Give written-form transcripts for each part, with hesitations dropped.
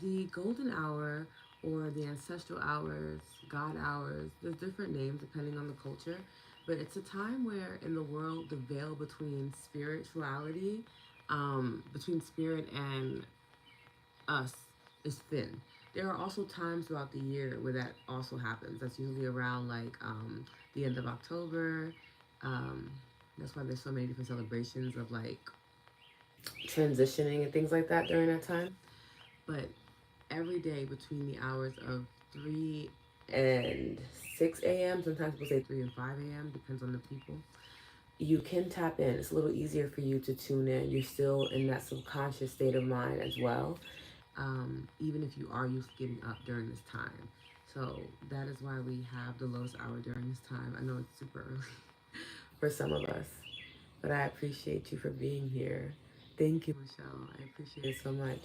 the golden hour or the ancestral hours, God hours, there's different names depending on the culture, but it's a time where in the world the veil between spirituality, between spirit and us, is thin. There are also times throughout the year where that also happens. That's usually around like the end of October. Um, that's why there's so many different celebrations of like transitioning and things like that during that time. But every day between the hours of 3 and 6 a.m., sometimes people say 3 and 5 a.m., depends on the people, you can tap in. It's a little easier for you to tune in. You're still in that subconscious state of mind as well, even if you are used to getting up during this time. So that is why we have the lotus hour during this time. I know it's super early for some of us, but I appreciate you for being here. Thank you, Michelle. I appreciate it so much.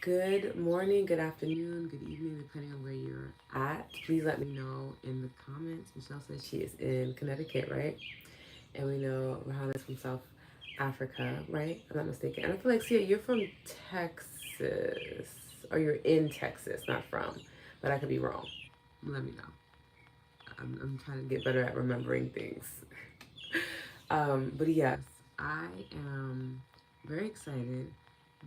Good morning, good afternoon, good evening, depending on where you're at. Please let me know in the comments. Michelle says she is in Connecticut, right? And we know Rahana's from South Africa, right? I'm not mistaken. And I feel like, Sia, you're from Texas, or you're in Texas, not from, but I could be wrong. Let me know. I'm trying to get better at remembering things. But yes, I am very excited.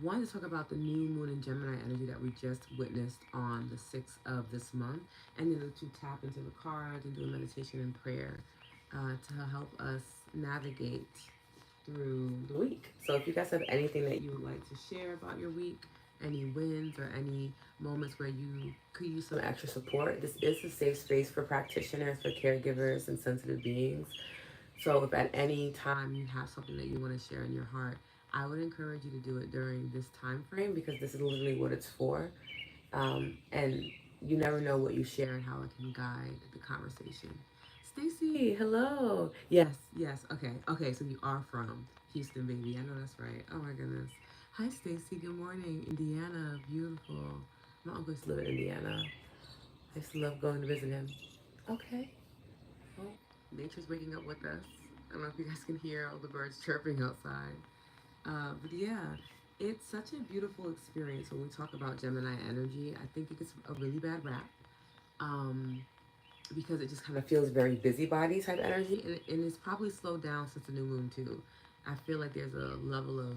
One, to talk about the new moon in Gemini energy that we just witnessed on the 6th of this month, and then to tap into the cards and do a meditation and prayer to help us navigate through the week. So if you guys have anything that you would like to share about your week, any wins or any moments where you could use some extra support, this is a safe space for practitioners, for caregivers, and sensitive beings. So if at any time you have something that you want to share in your heart, I would encourage you to do it during this time frame because this is literally what it's for. And you never know what you share and how it can guide the conversation. Stacy, hello. Yes, yes. Okay, okay. So you are from Houston, baby. I know that's right. Oh my goodness. Hi, Stacy. Good morning, Indiana. Beautiful. My uncle used to live in Indiana. I used to love going to visit him. Okay. Well, nature's waking up with us. I don't know if you guys can hear all the birds chirping outside. But yeah, it's such a beautiful experience when we talk about Gemini energy. I think it gets a really bad rap um, because it just kind of feels very busybody type energy, and it's probably slowed down since the new moon too. I feel like there's a level of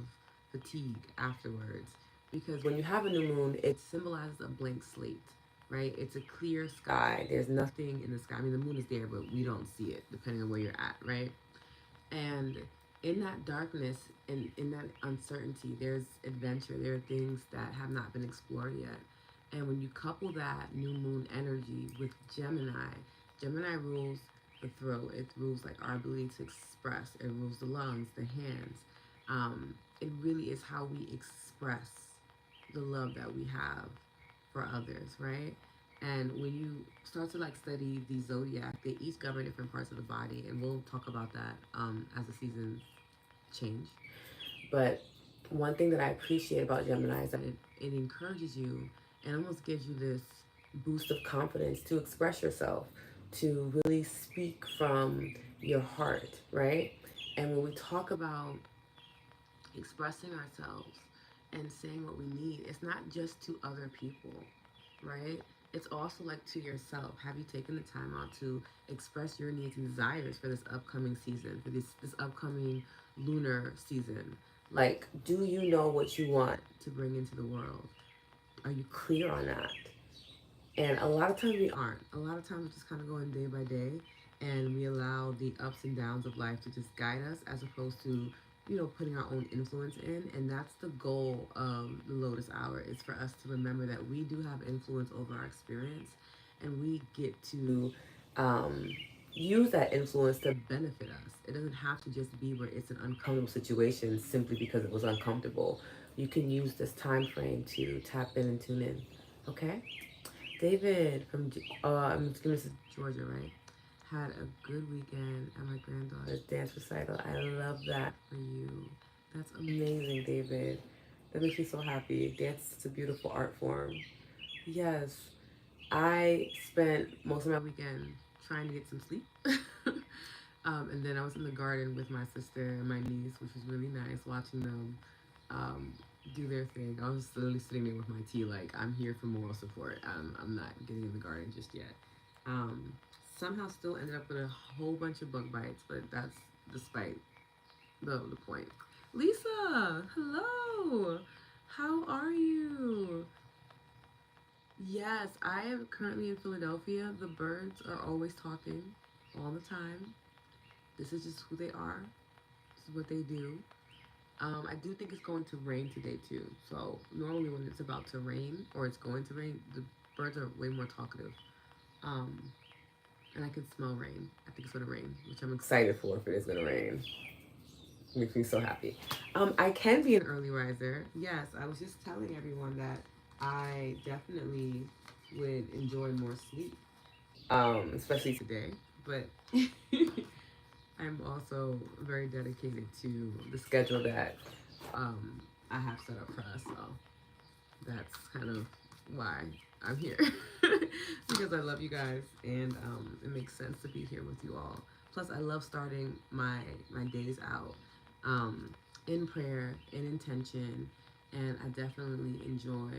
fatigue afterwards because when you have a new moon, it symbolizes a blank slate, right? It's a clear sky. There's nothing in the sky. I mean, the moon is there, but we don't see it depending on where you're at, right? And in that darkness and in that uncertainty, there's adventure. There are things that have not been explored yet. And when you couple that new moon energy with Gemini, Gemini rules the throat. It rules like our ability to express. It rules the lungs, the hands. It really is how we express the love that we have for others, right? And when you start to like study the zodiac, they each govern different parts of the body, and we'll talk about that as the seasons change. But one thing that I appreciate about Gemini is that it encourages you and almost gives you this boost of confidence to express yourself, to really speak from your heart, right? And when we talk about expressing ourselves and saying what we need, it's not just to other people, right? It's also like to yourself. Have you taken the time out to express your needs and desires for this upcoming season, for this upcoming lunar season? Like, do you know what you want to bring into the world? Are you clear on that? And a lot of times we aren't. A lot of times we're just kind of going day by day, and we allow the ups and downs of life to just guide us as opposed to, putting our own influence in. And that's the goal of the Lotus Hour, is for us to remember that we do have influence over our experience, and we get to um, use that influence to benefit us. It doesn't have to just be where it's an uncomfortable situation simply because it was uncomfortable. You can use this time frame to tap in and tune in. Okay? David from this is Georgia, right? Had a good weekend at my granddaughter's dance recital. I love that for you. That's amazing, David. That makes me so happy. Dance is a beautiful art form. Yes, I spent most of my weekend trying to get some sleep. And then I was in the garden with my sister and my niece, which was really nice watching them um, do their thing. I was literally sitting there with my tea, like, I'm here for moral support. I'm not getting in the garden just yet. Um, Somehow still ended up with a whole bunch of bug bites, but that's despite the point. Lisa, hello. How are you? Yes, I am currently in Philadelphia. The birds are always talking all the time. This is just who they are. This is what they do. I do think it's going to rain today too. So normally when it's about to rain or it's going to rain, the birds are way more talkative. Um, and I can smell rain. I think it's gonna rain, which I'm excited for if it is gonna rain. It makes me so happy. I can be an early riser. Yes, I was just telling everyone that I definitely would enjoy more sleep, especially today. But I'm also very dedicated to the schedule that I have set up for us. So that's kind of why I'm here. Because I love you guys and it makes sense to be here with you all. Plus, I love starting my days out um, in prayer, in intention, and I definitely enjoy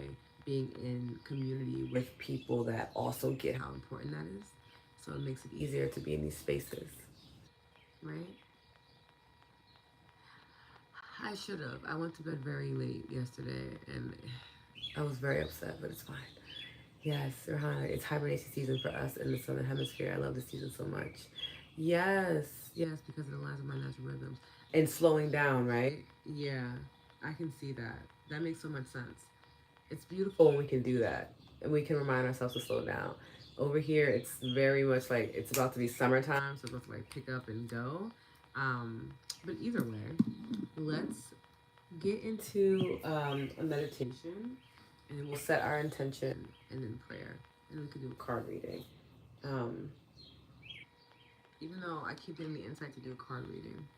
being in community with people that also get how important that is. So it makes it easier to be in these spaces, right? I should have. I went to bed very late yesterday and I was very upset, but it's fine. Yes, Rahana, it's hibernation season for us in the southern hemisphere. I love this season so much. Yes, yes, because it aligns with my natural rhythms. And slowing down, right? Yeah, I can see that. That makes so much sense. It's beautiful when we can do that and we can remind ourselves to slow down. Over here, it's very much like it's about to be summertime, so it's about to like pick up and go. Um, but either way, let's get into a meditation and we'll set our intention and then prayer. And we could do a card reading. Um, Even though I keep getting the insight to do a card reading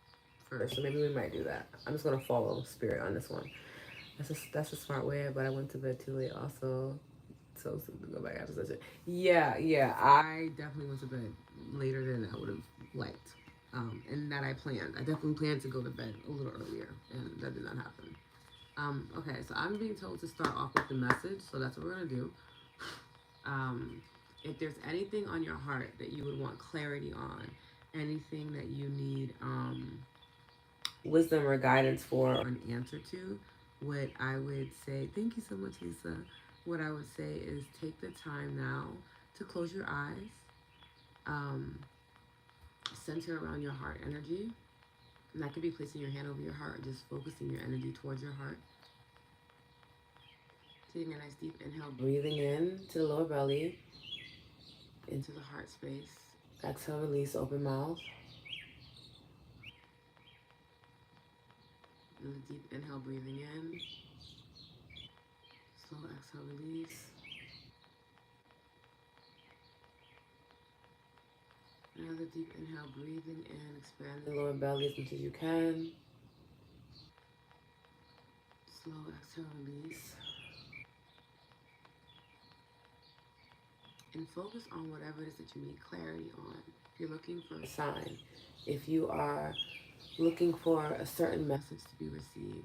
first, so maybe we might do that. I'm just gonna follow spirit on this one. That's a smart way, but I went to bed too late also. So soon to go back after such a yeah. I definitely went to bed later than I would have liked. And that I planned. I definitely planned to go to bed a little earlier, and that did not happen. Okay, so I'm being told to start off with the message, so that's what we're gonna do. Um, if there's anything on your heart that you would want clarity on, anything that you need wisdom or guidance for or an answer to, what I would say, thank you so much, Lisa. What I would say is take the time now to close your eyes, um, center around your heart energy. And that could be placing your hand over your heart, or just focusing your energy towards your heart. Taking a nice deep inhale, breathing in to the lower belly, into the heart space. Exhale, release, open mouth. Another deep inhale, breathing in. Slow exhale, release. Another deep inhale, breathing in, expand the lower belly as much as you can. Slow exhale, release. And focus on whatever it is that you need clarity on. If you're looking for a sign, if you are looking for a certain message to be received,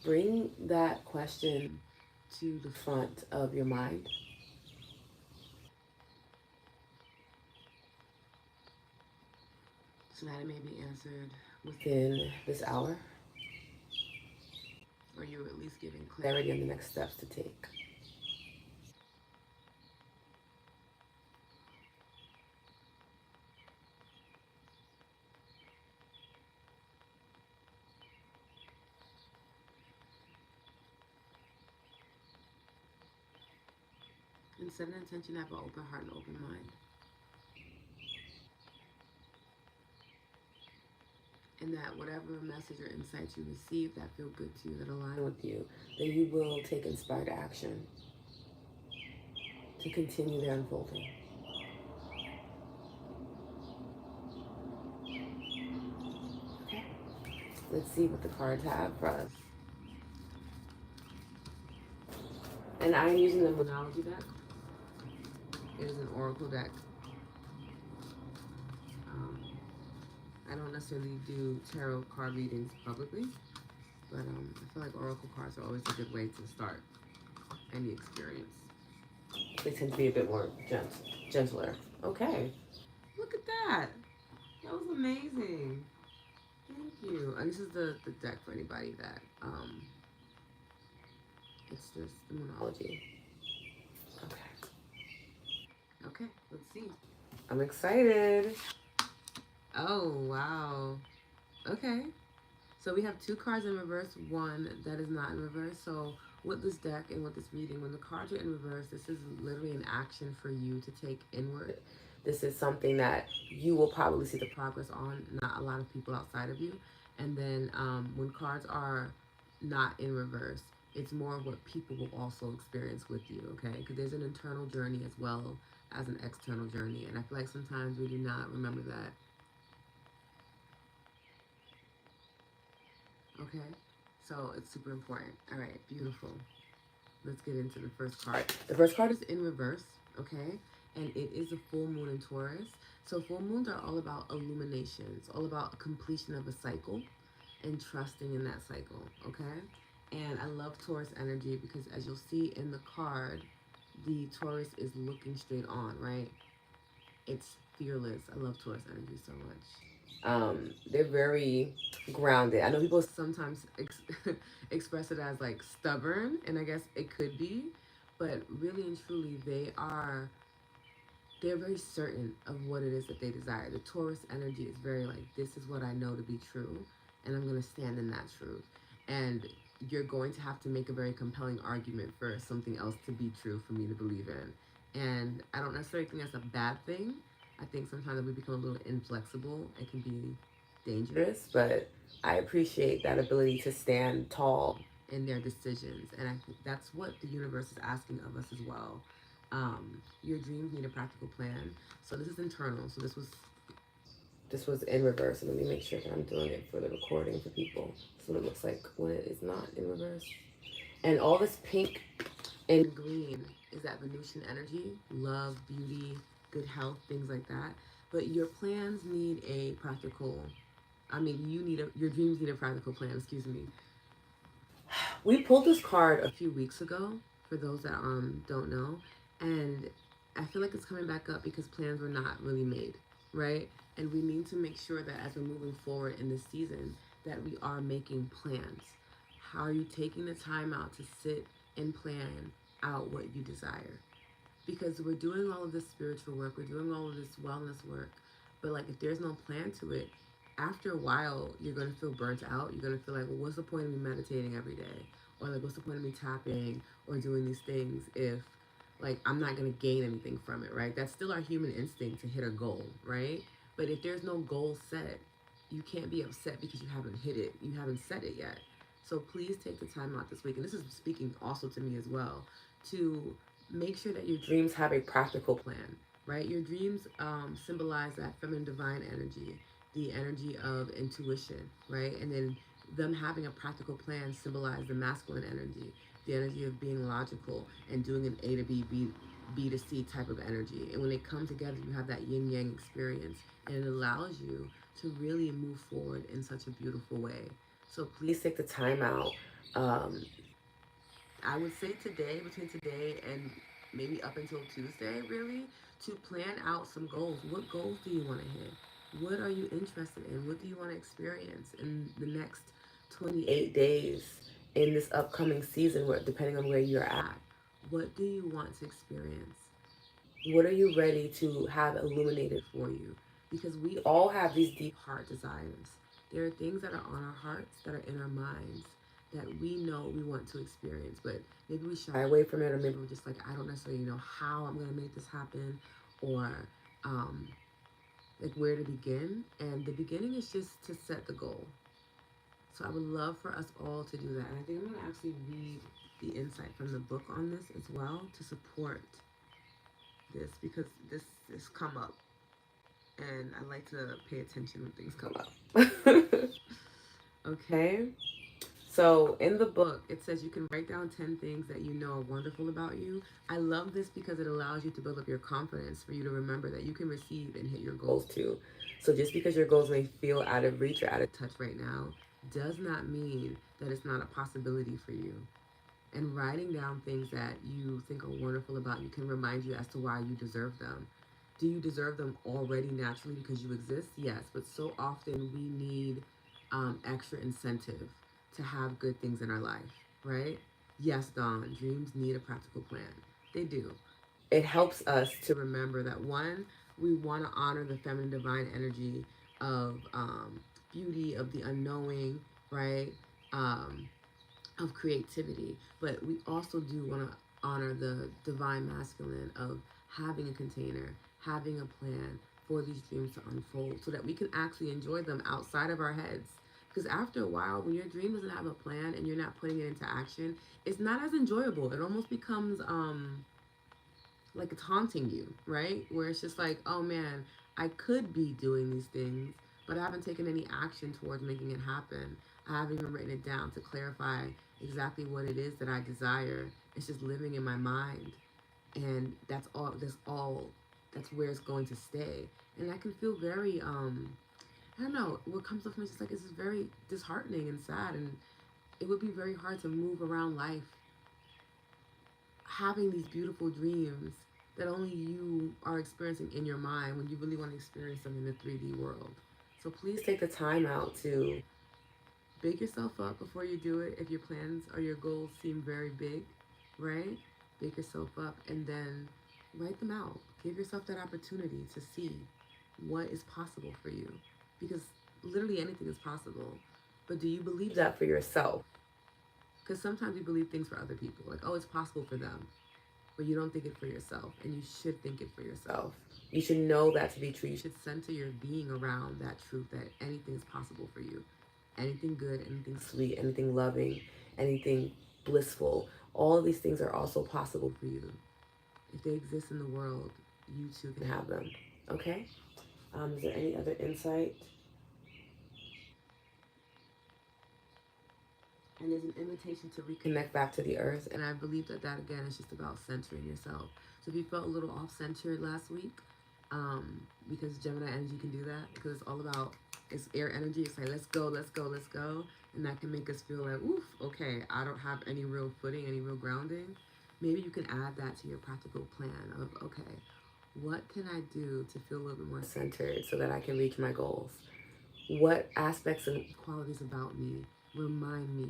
bring that question to the front of your mind. So that it may be answered within this hour, or you're at least giving clarity on the next steps to take. And set an intention to have an open heart and open mind. And that whatever message or insights you receive that feel good to you, that align with you, that you will take inspired action to continue their unfolding. Okay, let's see what the cards have for us. And I'm using the Moonology deck. It is an oracle deck. Um, I don't necessarily do tarot card readings publicly, But I feel like oracle cards are always a good way to start any experience. They tend to be a bit more gentler. Okay. Look at that. That was amazing. Thank you. And this is the deck for anybody that it's just the Moonology. Okay. Okay, let's see. I'm excited. Oh wow. Okay. So we have two cards in reverse, one that is not in reverse. So with this deck and with this reading, when the cards are in reverse, this is literally an action for you to take inward. This is something that you will probably see the progress on, not a lot of people outside of you. And then when cards are not in reverse, it's more of what people will also experience with you, okay? Because there's an internal journey as well as an external journey. And I feel like sometimes we do not remember that. Okay, so it's super important. All right, beautiful. Let's get into the first card. The first card is in reverse, okay? And it is a full moon in Taurus. So full moons are all about illumination. It's all about completion of a cycle and trusting in that cycle, okay? And I love Taurus energy because as you'll see in the card, the Taurus is looking straight on, right? It's fearless. I love Taurus energy so much. They're very grounded. I know people sometimes express it as like stubborn, and I guess it could be, but really and truly, they're very certain of what it is that they desire. The Taurus energy is very like, this is what I know to be true, and I'm gonna stand in that truth. And you're going to have to make a very compelling argument for something else to be true for me to believe in. And I don't necessarily think that's a bad thing. I think sometimes if we become a little inflexible, it can be dangerous, but I appreciate that ability to stand tall in their decisions. And I think that's what the universe is asking of us as well. Your dreams need a practical plan. So this is internal. So this was in reverse. And let me make sure that I'm doing it for the recording for people. So it looks like when it is not in reverse. And all this pink and green is that Venusian energy, love, beauty, good health, things like that. But your plans need a practical. I mean, your dreams need a practical plan. Excuse me. We pulled this card a few weeks ago for those that don't know, and I feel like it's coming back up because plans were not really made, right? And we need to make sure that as we're moving forward in this season, that we are making plans. How are you taking the time out to sit and plan out what you desire? Because we're doing all of this spiritual work, we're doing all of this wellness work, but like if there's no plan to it, after a while you're gonna feel burnt out. You're gonna feel like, well, what's the point of me meditating every day, or like what's the point of me tapping or doing these things if like I'm not gonna gain anything from it, right? That's still our human instinct to hit a goal, right? But if there's no goal set, you can't be upset because you haven't hit it, you haven't set it yet. So please take the time out this week, and this is speaking also to me as well, to make sure that your dreams have a practical plan, right? Your dreams symbolize that feminine divine energy, the energy of intuition, right? And then them having a practical plan symbolize the masculine energy, the energy of being logical and doing an A to B to C type of energy. And when they come together, you have that yin yang experience, and it allows you to really move forward in such a beautiful way. So please take the time out. Um, I would say today, between today and maybe up until Tuesday, really, to plan out some goals. What goals do you want to hit? What are you interested in? What do you want to experience in the next 28 days in this upcoming season, where, depending on where you're at? What do you want to experience? What are you ready to have illuminated for you? Because we all have these deep heart desires. There are things that are on our hearts, that are in our minds, that we know we want to experience, but maybe we shy away from it, or maybe we're just like, I don't necessarily know how I'm going to make this happen, or um, like where to begin. And the beginning is just to set the goal. So I would love for us all to do that. And I think I'm going to actually read the insight from the book on this as well to support this, because this has come up and I like to pay attention when things come up. Okay. So in the book, it says you can write down 10 things that you know are wonderful about you. I love this because it allows you to build up your confidence, for you to remember that you can receive and hit your goals too. So just because your goals may feel out of reach or out of touch right now does not mean that it's not a possibility for you. And writing down things that you think are wonderful about you can remind you as to why you deserve them. Do you deserve them already naturally because you exist? Yes, but so often we need extra incentive to have good things in our life, right? Yes, Dawn, dreams need a practical plan. They do. It helps us to remember that one, we want to honor the feminine divine energy of beauty, of the unknowing, right? Um, of creativity, but we also do want to honor the divine masculine of having a container, having a plan for these dreams to unfold so that we can actually enjoy them outside of our heads. Because after a while, when your dream doesn't have a plan and you're not putting it into action, it's not as enjoyable. It almost becomes like it's haunting you, right? Where it's just like, oh man, I could be doing these things, but I haven't taken any action towards making it happen. I haven't even written it down to clarify exactly what it is that I desire. It's just living in my mind, and that's all. That's all. That's where it's going to stay, and I can feel very I don't know. What comes up for me is just like it's just very disheartening and sad, and it would be very hard to move around life having these beautiful dreams that only you are experiencing in your mind when you really want to experience them in the 3D world. So please take the time out to big yourself up before you do it. If your plans or your goals seem very big, right? Big yourself up and then write them out. Give yourself that opportunity to see what is possible for you. Because literally anything is possible. But do you believe that for yourself? Because sometimes you believe things for other people, like, oh, it's possible for them, but you don't think it for yourself, and you should think it for yourself. You should know that to be true. You should center your being around that truth that anything is possible for you. Anything good, anything sweet, anything loving, anything blissful. All of these things are also possible for you. If they exist in the world, you too can have them. Okay? Is there any other insight? And there's an invitation to reconnect back to the earth. And I believe that that again is just about centering yourself. So if you felt a little off centered last week, because Gemini energy can do that, because it's all about it's air energy. It's like let's go, let's go, let's go, and that can make us feel like oof, okay, I don't have any real footing, any real grounding. Maybe you can add that to your practical plan of okay, what can I do to feel a little bit more centered so that I can reach my goals? What aspects and qualities about me remind me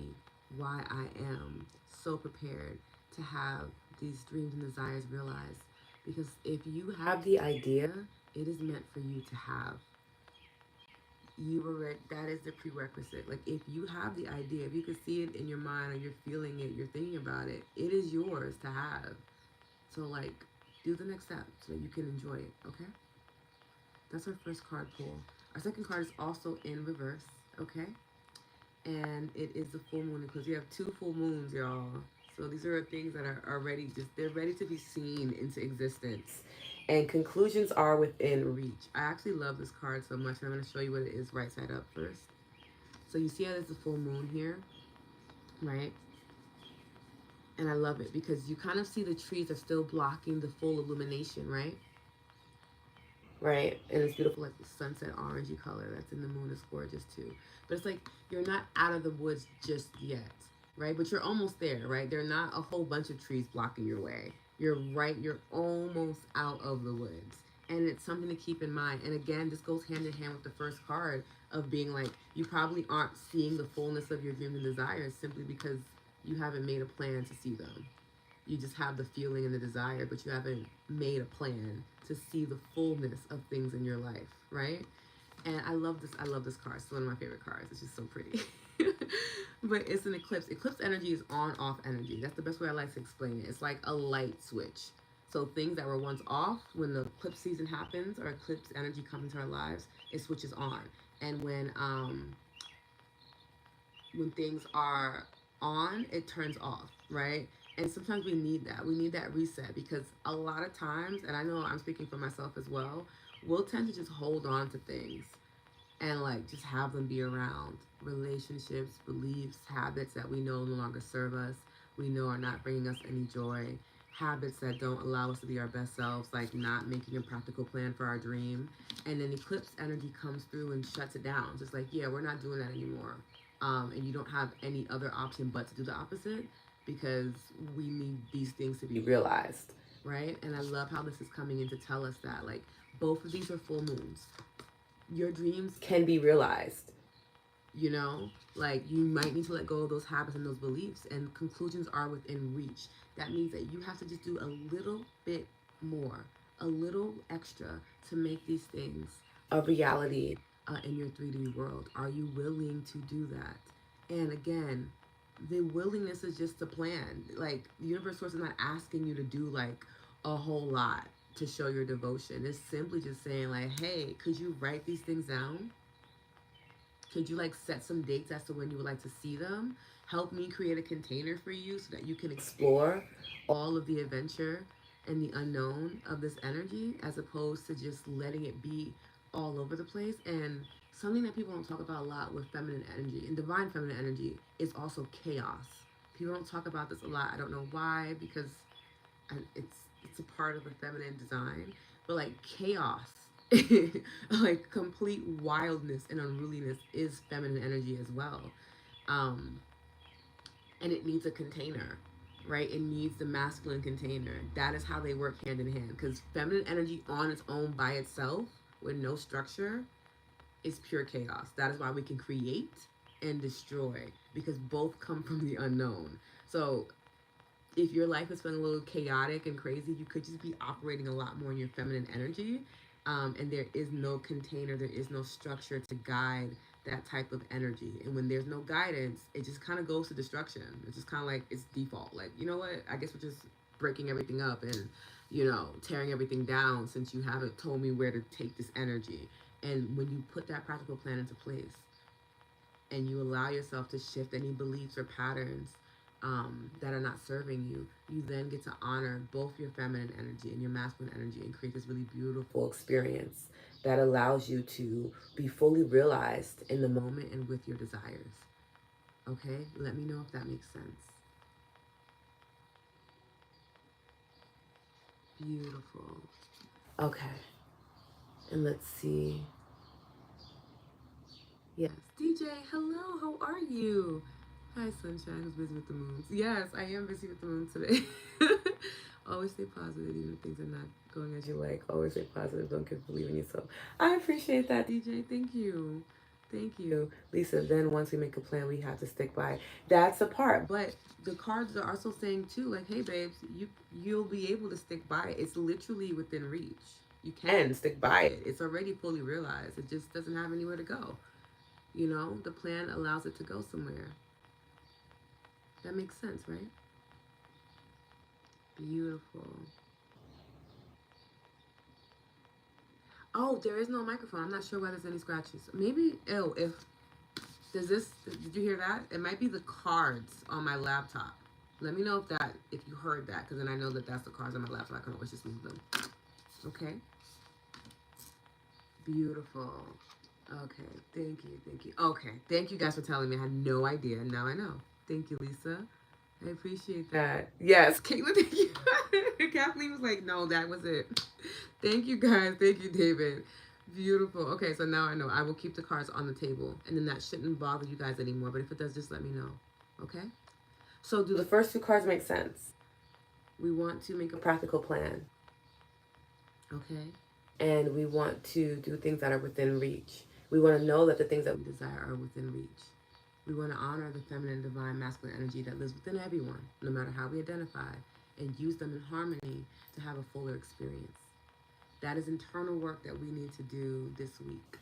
why I am so prepared to have these dreams and desires realized? Because if you have the idea, it is meant for you to have. You already that is the prerequisite. Like if you have the idea, if you can see it in your mind or you're feeling it, you're thinking about it, it is yours to have. So like do the next step so that you can enjoy it, okay? That's our first card pull. Our second card is also in reverse, okay? And it is the full moon because we have two full moons, y'all. So these are things that are already just they're ready to be seen into existence. And conclusions are within reach. I actually love this card so much. And I'm going to show you what it is right side up first. So you see how there's a full moon here, right? And I love it because you kind of see the trees are still blocking the full illumination, right? Right, and it's beautiful, like the sunset orangey color that's in the moon is gorgeous too. But it's like you're not out of the woods just yet, right? But you're almost there, right? There are not a whole bunch of trees blocking your way. You're right, you're almost out of the woods. And it's something to keep in mind. And again, this goes hand in hand with the first card of being like, you probably aren't seeing the fullness of your dreams and desires simply because you haven't made a plan to see them. You just have the feeling and the desire, but you haven't made a plan to see the fullness of things in your life, right? And I love this. I love this card. It's one of my favorite cards. It's just so pretty. But it's an eclipse. Eclipse energy is on-off energy. That's the best way I like to explain it. It's like a light switch. So things that were once off, when the eclipse season happens or eclipse energy comes into our lives, it switches on. And when things are on, it turns off, right? And sometimes we need that. We need that reset because a lot of times, and I know I'm speaking for myself as well, we'll tend to just hold on to things and like just have them be around. Relationships, beliefs, habits that we know no longer serve us, we know are not bringing us any joy, habits that don't allow us to be our best selves, like not making a practical plan for our dream. And then eclipse energy comes through and shuts it down. Just like, yeah, we're not doing that anymore. and you don't have any other option but to do the opposite, because we need these things to be realized, right? And I love how this is coming in to tell us that, like, both of these are full moons. Your dreams can be realized, you know, like you might need to let go of those habits and those beliefs, and conclusions are within reach. That means that you have to just do a little bit more, a little extra, to make these things a reality in your 3D world. Are you willing to do that? And again, the willingness is just to plan. Like, the universe source is not asking you to do like a whole lot to show your devotion. It's simply just saying, like, hey, could you write these things down? Could you like set some dates as to when you would like to see them? Help me create a container for you so that you can explore all of the adventure and the unknown of this energy, as opposed to just letting it be all over the place. And something that people don't talk about a lot with feminine energy and divine feminine energy is also chaos. People don't talk about this a lot. I don't know why, because it's a part of the feminine design, but like chaos, like complete wildness and unruliness is feminine energy as well. um and it needs a container, right? It needs the masculine container. That is how they work hand in hand, because feminine energy on its own by itself with no structure is pure chaos. That is why we can create and destroy, because both come from the unknown. So if your life has been a little chaotic and crazy, you could just be operating a lot more in your feminine energy. And there is no container, there is no structure to guide that type of energy. And when there's no guidance, it just kind of goes to destruction. It's just kind of like it's default. Like, you know what? I guess we're just breaking everything up and, tearing everything down, since you haven't told me where to take this energy. And when you put that practical plan into place, and you allow yourself to shift any beliefs or patterns that are not serving you, you then get to honor both your feminine energy and your masculine energy and create this really beautiful experience that allows you to be fully realized in the moment and with your desires. Okay? Let me know if that makes sense. Beautiful. Okay. And let's see. Yes. DJ, hello, how are you? Hi, Sunshine, who's busy with the moons. Yes, I am busy with the moon today. Always stay positive, even if things are not going as you like. Always stay positive. Don't give believe in yourself. I appreciate that, DJ. Thank you. Thank you. Lisa, then once we make a plan, we have to stick by. That's the part. But the cards are also saying too, like, hey babes, you'll be able to stick by it. It's literally within reach. You can stick by it. It's already fully realized. It just doesn't have anywhere to go. The plan allows it to go somewhere. That makes sense, right? Beautiful. Oh, there is no microphone. I'm not sure why there's any scratches. Maybe, if, did you hear that? It might be the cards on my laptop. Let me know if you heard that, because then I know that that's the cards on my laptop. I can always just move them. Okay? Beautiful. Okay, thank you, thank you. Okay, thank you guys for telling me. I had no idea. Now I know. Thank you, Lisa. I appreciate that. Yes, Caitlin, thank you. Kathleen was like, no, that was it. Thank you, guys. Thank you, David. Beautiful. Okay, so now I know. I will keep the cards on the table, and then that shouldn't bother you guys anymore. But if it does, just let me know. Okay? So, do the first two cards make sense? We want to make a practical plan. Okay? And we want to do things that are within reach. We want to know that the things that we desire are within reach. We want to honor the feminine, divine, masculine energy that lives within everyone, no matter how we identify, and use them in harmony to have a fuller experience. That is internal work that we need to do this week.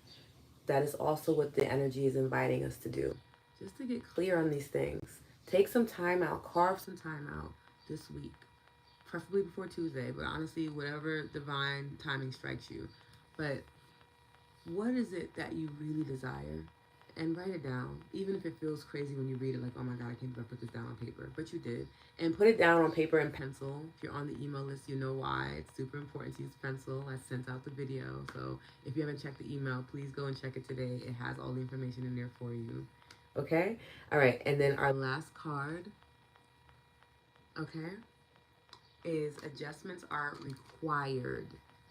That is also what the energy is inviting us to do. Just to get clear on these things. Take some time out, carve some time out this week. Preferably before Tuesday, but honestly, whatever divine timing strikes you. But what is it that you really desire? And write it down, even if it feels crazy when you read it, like, oh my God, I can't believe I put this down on paper. But you did. And put it down on paper and pencil. If you're on the email list, you know why. It's super important to use pencil. I sent out the video. So if you haven't checked the email, please go and check it today. It has all the information in there for you. Okay? All right. And then our last card, okay, is adjustments are required.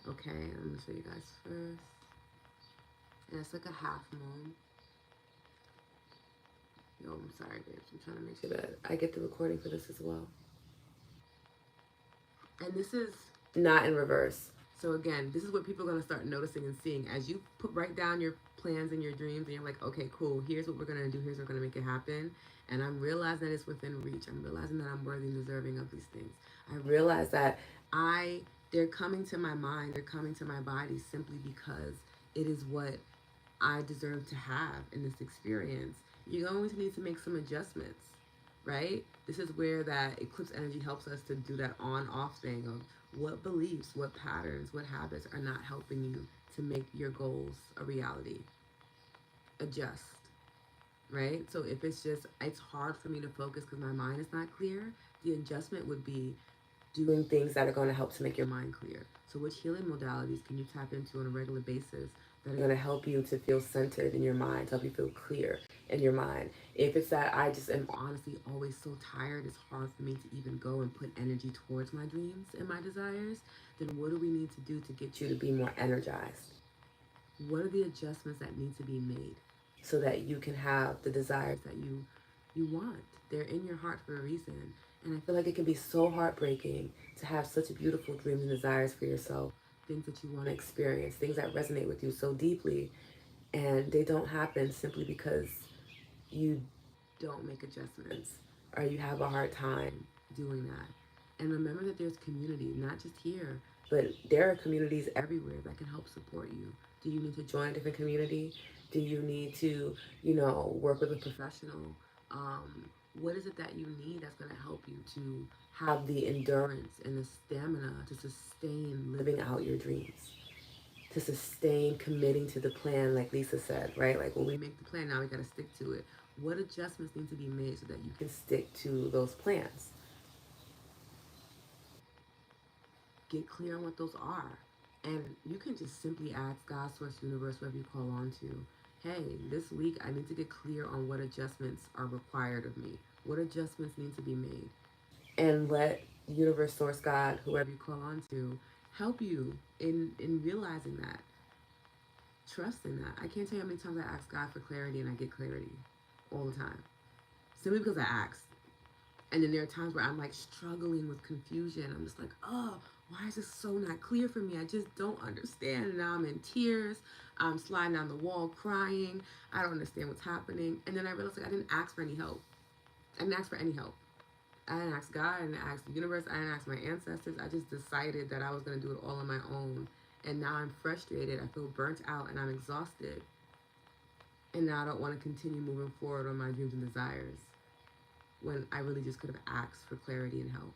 Okay? I'm going to show you guys first. And it's like a half moon. Yo, I'm sorry, babes. I'm trying to make sure that I get the recording for this as well. And this is not in reverse. So again, this is what people are gonna start noticing and seeing as you write down your plans and your dreams, and you're like, okay, cool. Here's what we're gonna do. Here's what we're gonna make it happen. And I'm realizing that it's within reach. I'm realizing that I'm worthy and deserving of these things. I realize that they're coming to my mind. They're coming to my body simply because it is what I deserve to have in this experience. You're going to need to make some adjustments, right? This is where that eclipse energy helps us to do that on off thing of what beliefs, what patterns, what habits are not helping you to make your goals a reality. Adjust, right? So if it's hard for me to focus because my mind is not clear, the adjustment would be doing things that are going to help to make your mind clear. So which healing modalities can you tap into on a regular basis that are going to help you to feel centered in your mind, to help you feel clear in your mind? If it's that I just am honestly always so tired, it's hard for me to even go and put energy towards my dreams and my desires, then what do we need to do to get you to be more energized? What are the adjustments that need to be made so that you can have the desires that you want? They're in your heart for a reason. And I feel like it can be so heartbreaking to have such beautiful dreams and desires for yourself, things that you want to experience, things that resonate with you so deeply, and they don't happen simply because you don't make adjustments or you have a hard time doing that. And remember that there's community, not just here, but there are communities everywhere that can help support you. Do you need to join a different community? Do you need to, work with a professional? What is it that you need that's going to help you to have the endurance and the stamina to sustain living out your dreams? To sustain committing to the plan, like Lisa said, right? Like when we make the plan, now we got to stick to it. What adjustments need to be made so that you can stick to those plans? Get clear on what those are. And you can just simply ask God, Source, Universe, whoever you call on to, hey, this week I need to get clear on what adjustments are required of me. What adjustments need to be made? And let Universe, Source, God, whoever you call on to, help you in realizing that. Trust in that. I can't tell you how many times I ask God for clarity and I get clarity all the time. Simply because I asked. And then there are times where I'm like struggling with confusion. I'm just like, oh, why is this so not clear for me? I just don't understand. And now I'm in tears. I'm sliding down the wall crying. I don't understand what's happening. And then I realized like I didn't ask for any help. I didn't ask for any help. I didn't ask God. I didn't ask the universe. I didn't ask my ancestors. I just decided that I was going to do it all on my own. And now I'm frustrated. I feel burnt out and I'm exhausted. And now I don't want to continue moving forward on my dreams and desires when I really just could have asked for clarity and help,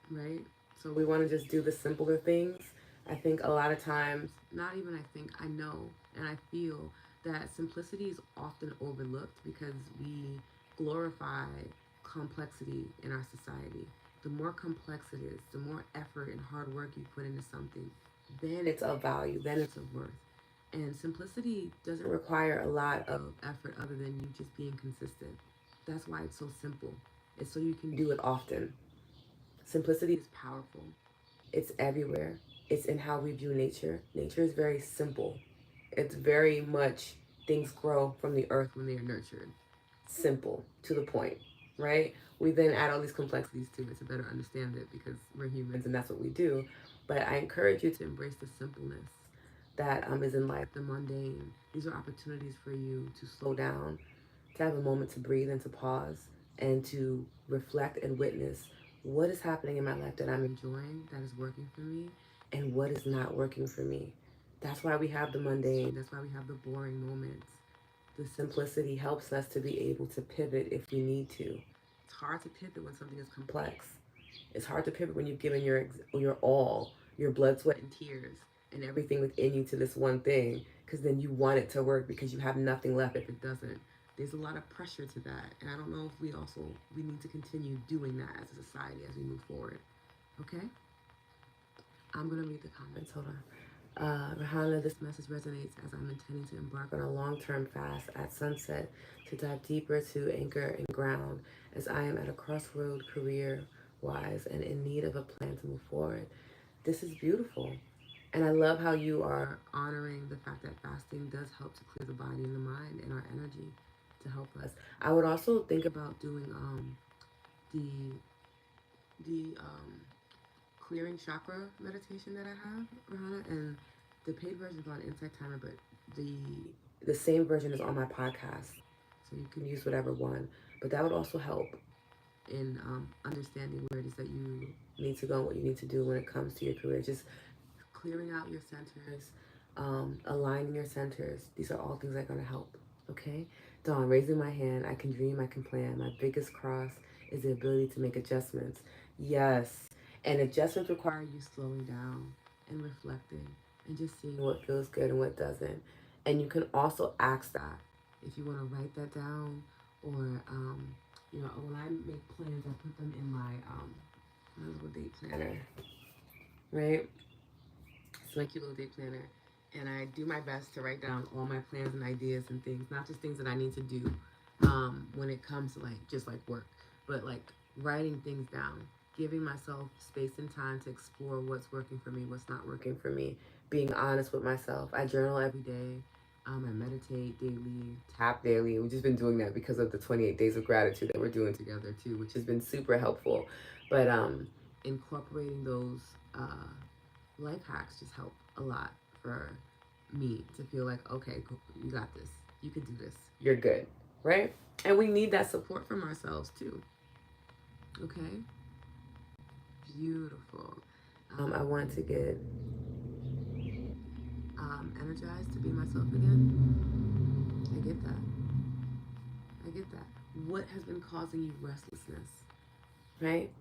right? So we want to just do the simpler things. I think a lot of times, not even I think, I know and I feel that simplicity is often overlooked because we glorify complexity in our society. The more complex it is, the more effort and hard work you put into something, then it's of value, then it's of worth. And simplicity doesn't require a lot of effort other than you just being consistent. That's why it's so simple. It's so you can do it often. Simplicity is powerful. It's everywhere. It's in how we view nature. Nature is very simple. It's very much things grow from the earth when they are nurtured. Simple, to the point, right? We then add all these complexities to it to better understand it because we're humans and that's what we do. But I encourage you to embrace the simpleness that is in life, the mundane. These are opportunities for you to slow down, to have a moment to breathe and to pause and to reflect and witness what is happening in my life that I'm enjoying, that is working for me, and what is not working for me. That's why we have the mundane, that's why we have the boring moments. The simplicity helps us to be able to pivot if we need to. It's hard to pivot when something is complex. It's hard to pivot when you've given your all, your blood, sweat, and tears, and everything within you to this one thing, because then you want it to work because you have nothing left if it doesn't. There's a lot of pressure to that, and I don't know if we need to continue doing that as a society as we move forward. Okay, I'm gonna read the comments. Hold on. Rahana, this message resonates as I'm intending to embark on a long-term fast at sunset to dive deeper to anchor and ground as I am at a crossroad career-wise and in need of a plan to move forward. This is beautiful. And I love how you are honoring the fact that fasting does help to clear the body and the mind and our energy, to help us. I would also think about doing the clearing chakra meditation that I have, Rahana, and the paid version is on Insight Timer, but the the same version is on my podcast, so you can use whatever one. But that would also help in understanding where it is that you need to go and what you need to do when it comes to your career. Just clearing out your centers, aligning your centers. These are all things that are going to help. Okay? Dawn, raising my hand. I can dream, I can plan. My biggest cross is the ability to make adjustments. Yes. And adjustments require you slowing down and reflecting and just seeing what feels good and what doesn't. And you can also ask that if you want to write that down or, when I make plans, I put them in my little date planner, right? It's my cute little day planner. And I do my best to write down all my plans and ideas and things, not just things that I need to do when it comes to just like work, but like writing things down, giving myself space and time to explore what's working for me, what's not working for me, being honest with myself. I journal every day. I meditate daily, tap daily. We've just been doing that because of the 28 days of gratitude that we're doing together too, which has been super helpful. But incorporating those life hacks just help a lot for me to feel like, okay, cool, you got this. You can do this. You're good, right? And we need that support from ourselves too. Okay? Beautiful. I want to get energized to be myself again. I get that. I get that. What has been causing you restlessness, right?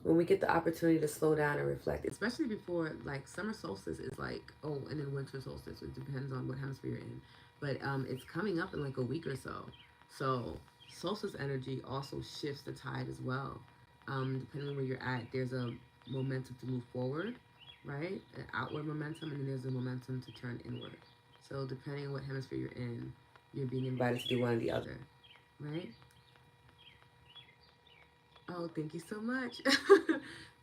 When we get the opportunity to slow down and reflect, especially before like summer solstice is like, oh, and then winter solstice, it depends on what hemisphere you're in, but it's coming up in like a week or so. So solstice energy also shifts the tide as well. Depending on where you're at, there's a momentum to move forward, right? An outward momentum, and then there's a momentum to turn inward. So depending on what hemisphere you're in, you're being invited to do one or the other, right? Oh, thank you so much.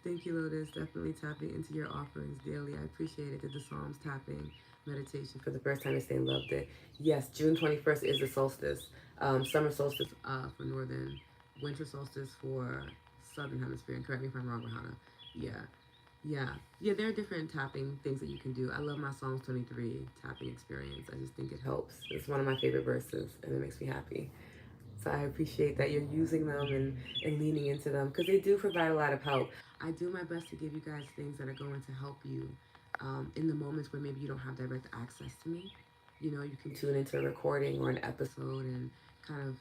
Thank you, Lotus. Definitely tapping into your offerings daily. I appreciate it. Did the Psalms tapping meditation for the first time today and loved it. Yes, June 21st is the solstice. Summer solstice for northern, winter solstice for southern hemisphere. And correct me if I'm wrong, Rahana. Yeah. Yeah. Yeah, there are different tapping things that you can do. I love my Psalms 23 tapping experience. I just think it helps. It's one of my favorite verses and it makes me happy. So I appreciate that you're using them and leaning into them because they do provide a lot of help. I do my best to give you guys things that are going to help you in the moments where maybe you don't have direct access to me. You know, you can tune into a recording or an episode and kind of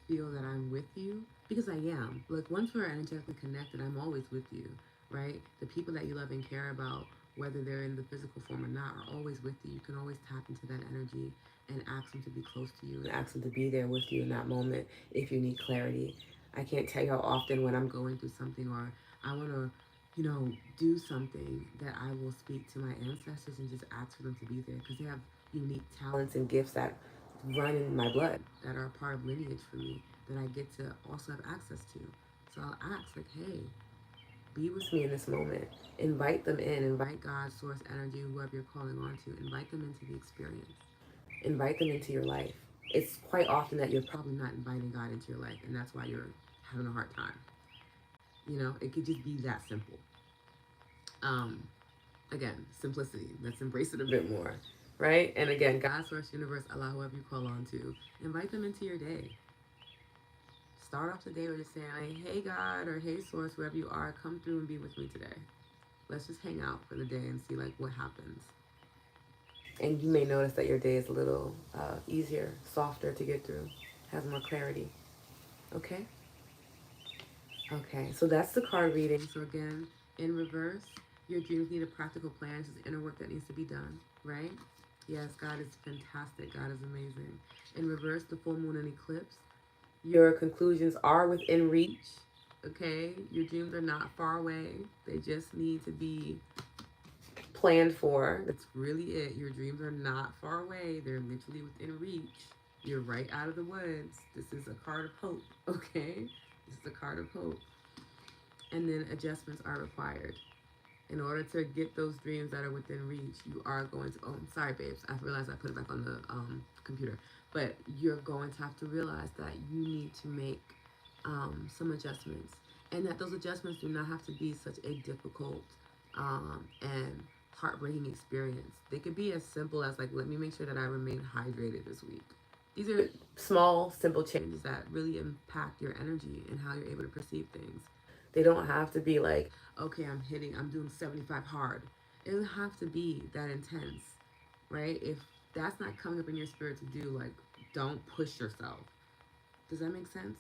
feel that I'm with you because I am. Like once we're energetically connected, I'm always with you, right? The people that you love and care about, whether they're in the physical form or not, are always with you. You can always tap into that energy and ask them to be close to you and ask them to be there with you in that moment if you need clarity. I can't tell you how often when I'm going through something or I want to, do something that I will speak to my ancestors and just ask for them to be there because they have unique talents and gifts that run in my blood that are a part of lineage for me that I get to also have access to. So I'll ask, like, hey, be with me in this moment. Invite them in. Invite God, source, energy, whoever you're calling on to. Invite them into the experience. Invite them into your life. It's quite often that you're probably not inviting God into your life, and that's why you're having a hard time. It could just be that simple. Again, simplicity. Let's embrace it a bit more, right? And again, God, source, universe, Allah, whoever you call on to, invite them into your day. Start off the day with just saying, like, hey God, or hey source, whoever you are, come through and be with me today. Let's just hang out for the day and see like what happens. And you may notice that your day is a little easier, softer to get through, has more clarity. Okay? Okay, so that's the card reading. So again, in reverse, your dreams need a practical plan. It's the inner work that needs to be done, right? Yes, God is fantastic. God is amazing. In reverse, the full moon and eclipse. Your conclusions are within reach, okay? Your dreams are not far away. They just need to be planned for. That's really it. Your dreams are not far away. They're literally within reach. You're right out of the woods. This is a card of hope, okay? This is a card of hope. And then adjustments are required. In order to get those dreams that are within reach, you are going to... Oh, sorry, babes. I realized I put it back on the computer. But you're going to have to realize that you need to make some adjustments, and that those adjustments do not have to be such a difficult and heartbreaking experience. They could be as simple as, like, let me make sure that I remain hydrated this week. These are small, simple changes that really impact your energy and how you're able to perceive things. They don't have to be like, okay, I'm doing 75 hard. It doesn't have to be that intense, right? If that's not coming up in your spirit to do, like, don't push yourself. Does that make sense?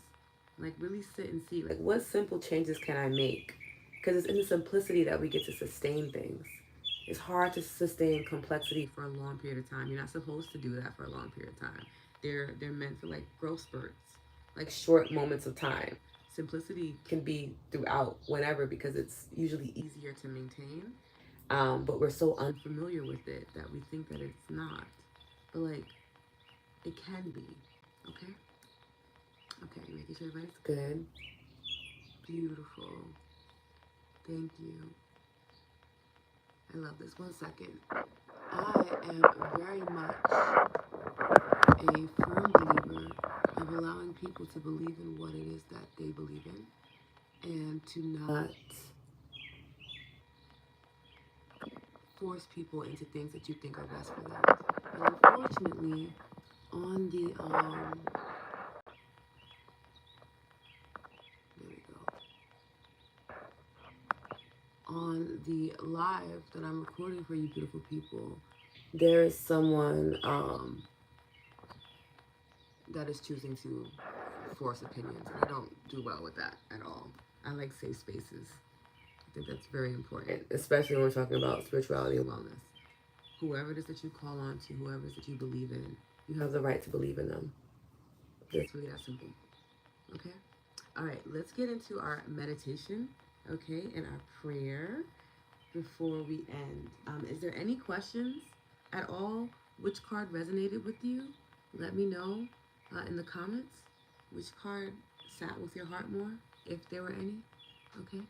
Like, really sit and see, like, what simple changes can I make? Because it's in the simplicity that we get to sustain things. It's hard to sustain complexity for a long period of time. You're not supposed to do that for a long period of time. They're meant for, like, growth spurts, like short moments of time. Simplicity can be throughout, whenever, because it's usually easier to maintain. But we're so unfamiliar with it that we think that it's not. But, like, it can be. Okay? Okay, making sure everybody's good. Beautiful. Thank you. I love this. 1 second. I am very much a firm believer of allowing people to believe in what it is that they believe in, and to not force people into things that you think are best for them. But unfortunately, on the there we go. On the live that I'm recording for you beautiful people, there is someone that is choosing to force opinions, and I don't do well with that at all. I like safe spaces. I think that's very important, especially when we're talking about spirituality and wellness. Whoever it is that you call on to, whoever it is that you believe in, you have the right to believe in them. It's really that simple. Okay? All right, let's get into our meditation, okay, and our prayer before we end. Is there any questions at all? Which card resonated with you? Let me know in the comments which card sat with your heart more, if there were any. Okay?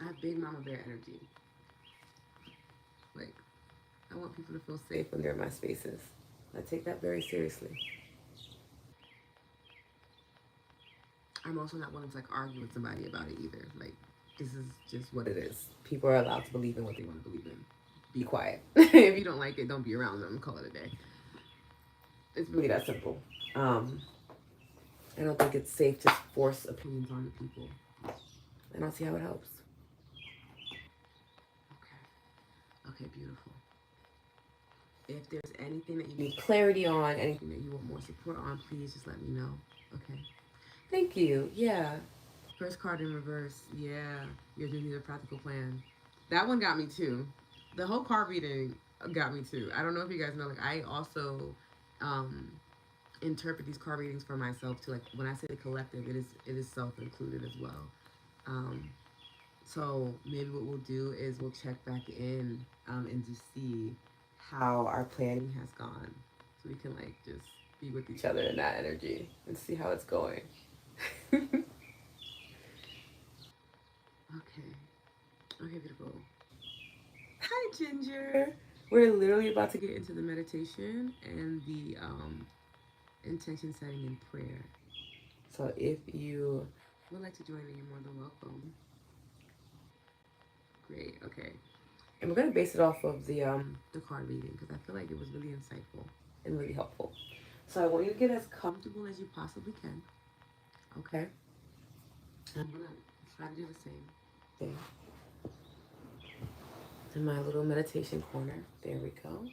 I have big mama bear energy. Like, I want people to feel safe when they're in my spaces. I take that very seriously. I'm also not willing to, like, argue with somebody about it either. Like, this is just what it is. People are allowed to believe in what they want to believe in. Be quiet. If you don't like it, don't be around them. Call it a day. It's really that simple. I don't think it's safe to force opinions on people. I don't see how it helps. Okay. Okay, beautiful. If there's anything that you need clarity on, anything that you want more support on, please just let me know. Okay. Thank you. Yeah. First card in reverse. Yeah. You're doing the practical plan. That one got me too. The whole card reading got me too. I don't know if you guys know, like, I also um interpret these card readings for myself too. Like, when I say the collective, it is self included as well. Um so maybe what we'll do is we'll check back in and just see how our planning has gone. So we can, like, just be with each other in that energy and see how it's going. Okay. Okay, beautiful. Hi, Ginger. We're literally about to get into the meditation and the intention setting and prayer. So if you would like to join in, you're more than welcome. Great. Okay. And we're gonna base it off of the card reading because I feel like it was really insightful and really helpful. So I want you to get as comfortable as you possibly can. Okay. I'm gonna try to do the same thing in my little meditation corner. There we go. I'm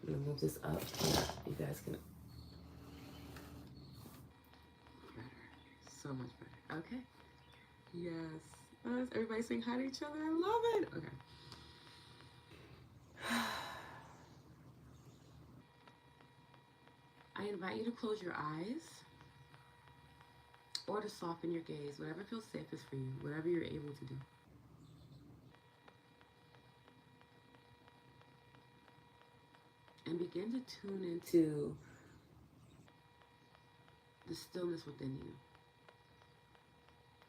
gonna move this up so that you guys can. Better. So much better. Okay. Yes. Everybody saying hi to each other. I love it. Okay. I invite you to close your eyes or to soften your gaze, whatever feels safest for you, whatever you're able to do. And begin to tune into the stillness within you.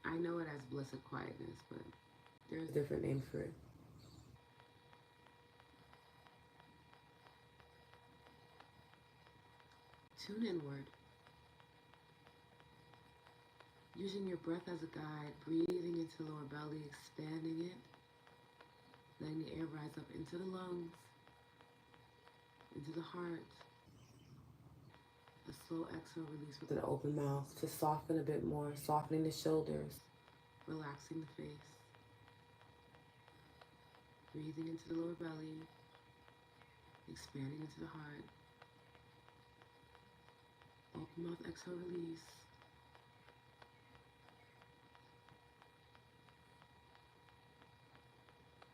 I know it as blessed quietness, but There's different names for it. Tune inward. Using your breath as a guide, breathing into the lower belly, expanding it, letting the air rise up into the lungs, into the heart. A slow exhale release with an open mouth to soften a bit more, softening the shoulders, relaxing the face. Breathing into the lower belly, expanding into the heart. Open mouth, exhale, release.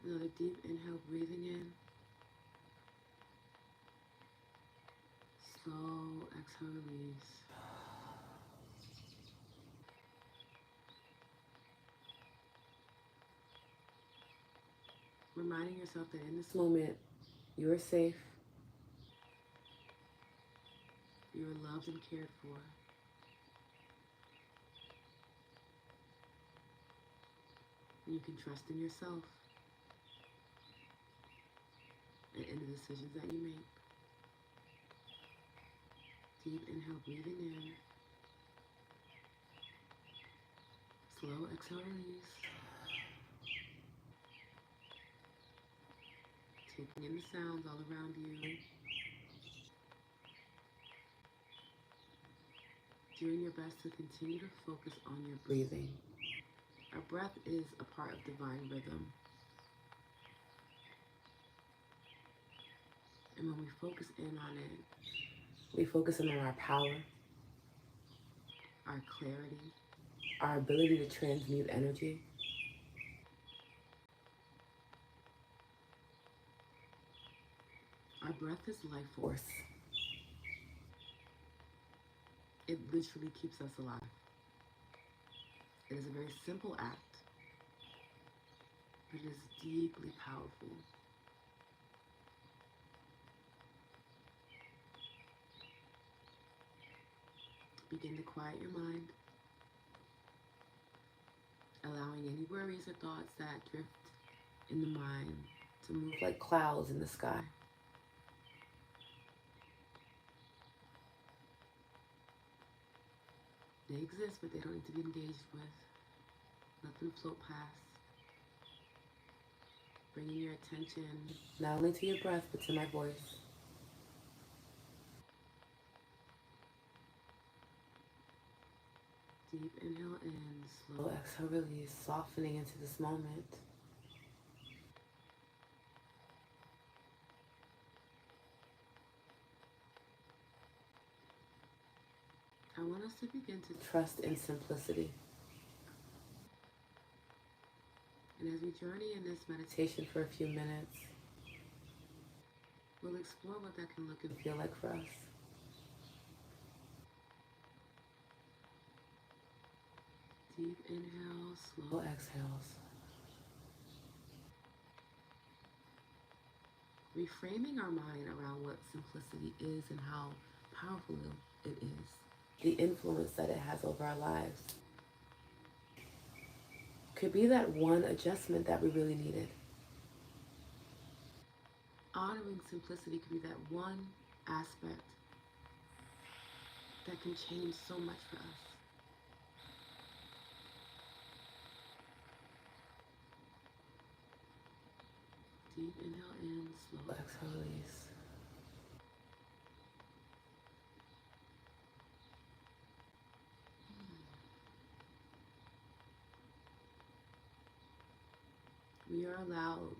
Another deep inhale, breathing in. Slow exhale, release. Reminding yourself that in this moment, you are safe, you are loved and cared for. And you can trust in yourself and in the decisions that you make. Deep inhale, breathing in. Slow exhale, release. Taking in the sounds all around you. Doing your best to continue to focus on your breathing. Our breath is a part of divine rhythm. And when we focus in on it, we focus in on our power, our clarity, our ability to transmute energy. Our breath is life force. It literally keeps us alive. It is a very simple act, but it is deeply powerful. Begin to quiet your mind, allowing any worries or thoughts that drift in the mind to move like clouds in the sky. They exist, but they don't need to be engaged with. Let them float past. Bringing your attention not only to your breath, but to my voice. Deep inhale in, slow exhale, release, softening into this moment. I want us to begin to trust in simplicity. And as we journey in this meditation for a few minutes, we'll explore what that can look and feel like for us. Deep inhale, slow exhales. Reframing our mind around what simplicity is and how powerful it is. The influence that it has over our lives. Could be that one adjustment that we really needed. Honoring simplicity could be that one aspect that can change so much for us. Deep inhale in, slow exhale, release. We are allowed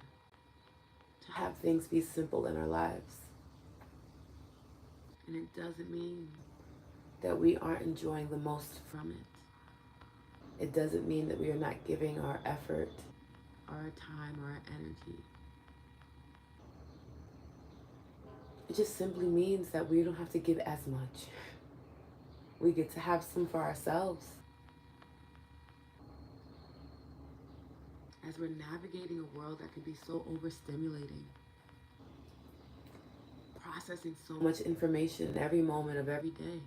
to have things be simple in our lives. And it doesn't mean that we aren't enjoying the most from it. It doesn't mean that we are not giving our effort, our time, our energy. It just simply means that we don't have to give as much. We get to have some for ourselves. As we're navigating a world that can be so overstimulating, processing so much information in every moment of every day,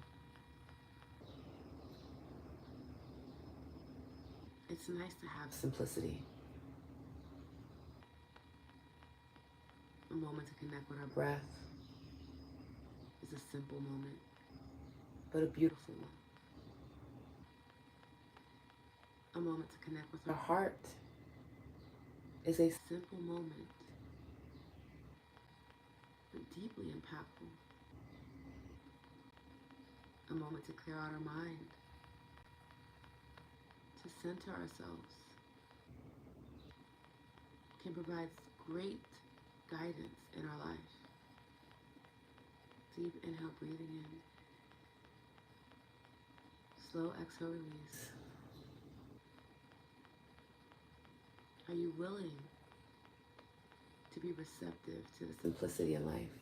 it's nice to have simplicity. A moment to connect with our breath is a simple moment, but a beautiful one. A moment to connect with our heart is a simple moment, but deeply impactful. A moment to clear out our mind, to center ourselves, can provide great guidance in our life. Deep inhale, breathing in. Slow exhale, release. Are you willing to be receptive to the simplicity in life,